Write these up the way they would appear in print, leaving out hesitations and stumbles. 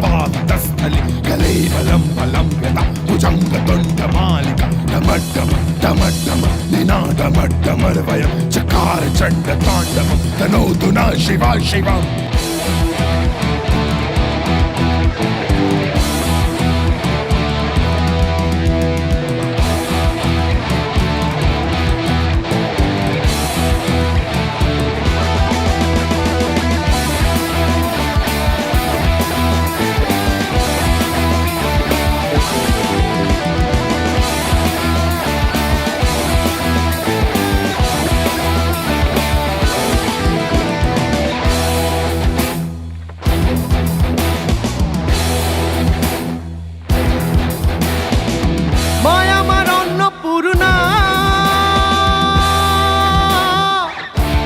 पावितस्थलि कलेवलं बलं यदा भुजङ्गतुण्डमालिका डमड्डम डमड्डम निनादमड्डमर्वयं चकार चण्डताण्डवं तनोतु न शिवा शिवम्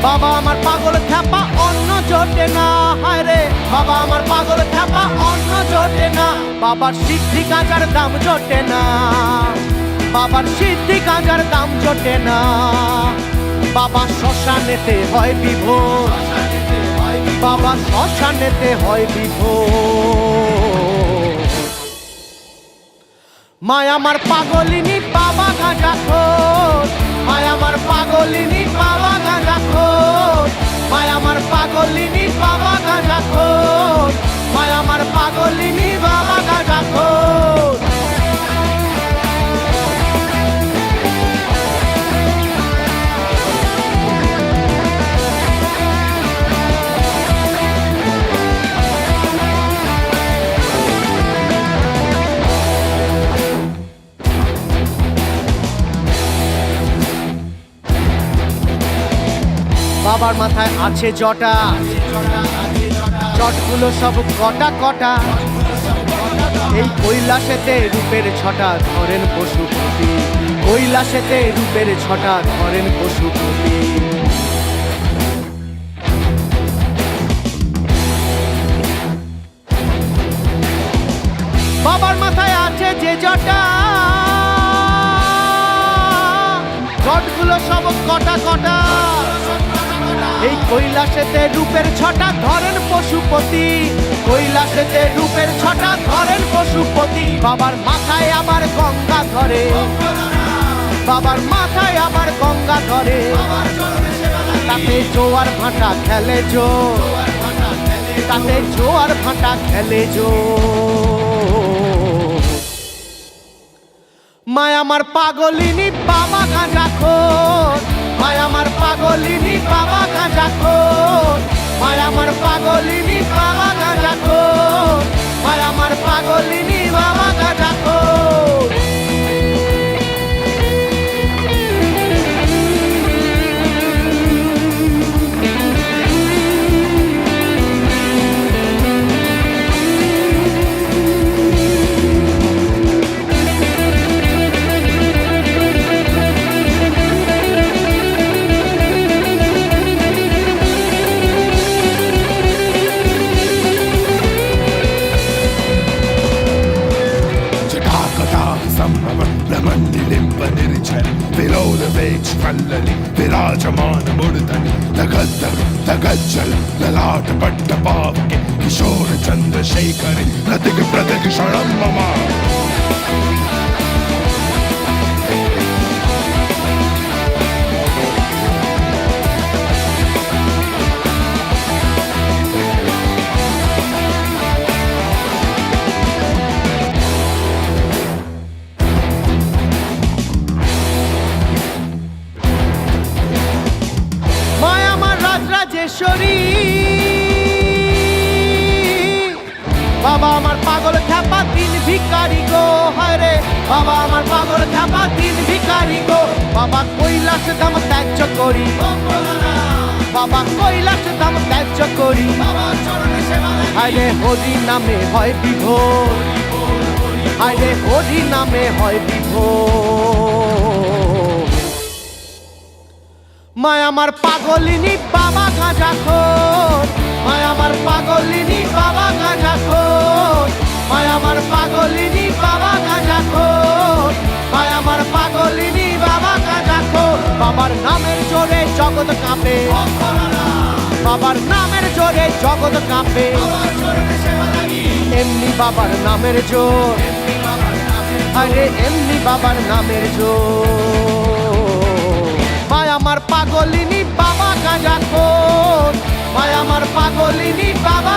বাবা আমার পাগল খ্যাপা অন্য জোটে না হায় রে বাবা আমার পাগল খ্যাপা অন্য জোটে না বাবার সিদ্ধি গাঁজার দাম জোটে না বাবার সিদ্ধি গাঁজার দাম জোটে না বাবা শ্মশানেতে হয় বিভোর বাবা শ্মশানেতে হয় বিভোর মায় আমার পাগলিনী বাবা গাঁজাখোর মায় আমার পাগলিনী বাবা গাঁজাখোর মায় আমার পাগলিনী বাবা গাঁজাখোর মায় আমার পাগলিনী বাবা গাঁজাখোর বাবার মাথায় আছে জটা জটগুলো সব কটা কটা এই কৈলাসেতে রূপের ছটা ধরেন পশুপতি কৈলাসেতে রূপের ছটা ধরেন পশুপতি বাবার মাথায় আছে যে জটা জটগুলো সব কটা কটা এই কৈলাসেতে রূপের ছটা ধরেন পশুপতি কৈলাসেতে রূপের ছটা ধরেন পশুপতি বাবার মাথায় আবার গঙ্গা ধরে বাবার মাথায় আবার গঙ্গা ধরে তাতে জোয়ার ভাটা খেলে জো তাতে জোয়ার ভাটা খেলে জো মায় আমার পাগলিনী বাবা গাঁজাখোর মায় আমার পাগলিনী বাবা গাঁজাখোর মায় আমার পাগলিনী বাবা গাঁজাখোর মায় আমার পাগলিনী বাবা গাঁজাখোর विराजमान मूर्धनि तगद्दर तगज्जल ललाट पट्ट पावके किशोर चंद्रशेखरि प्रतिग प्रतिग क्षणं मम বাবা আমার পাগল খ্যাপা দিন ভিখারি গো হায় রে বাবা আমার পাগল খ্যাপা দিন ভিখারি গো বাবা কৈলাস ধাম ত্যায্য করি বাবা কৈলাস ধাম ত্যায্য করি হায় রে হরি নামে হয় বিভোর হায় রে হরি নামে হয় বিভোর মায় আমার পাগলিনী বাবা গাঁজাখোর মায় আমার পাগলিনী বাবা গাঁজাখোর মায় আমার পাগলিনী বাবা গাঁজাখোর মায় আমার পাগলিনী বাবা গাঁজাখোর বাবার নামের জোরে জগৎ কাঁপে বাবার নামের জোরে জগৎ কাঁপে এমনি বাবার নামের জোর, আরে এমনি বাবার নামের জোর। মায় আমার পাগলিনী বাবা গাঁজাখোর, মায় আমার পাগলিনী বাবা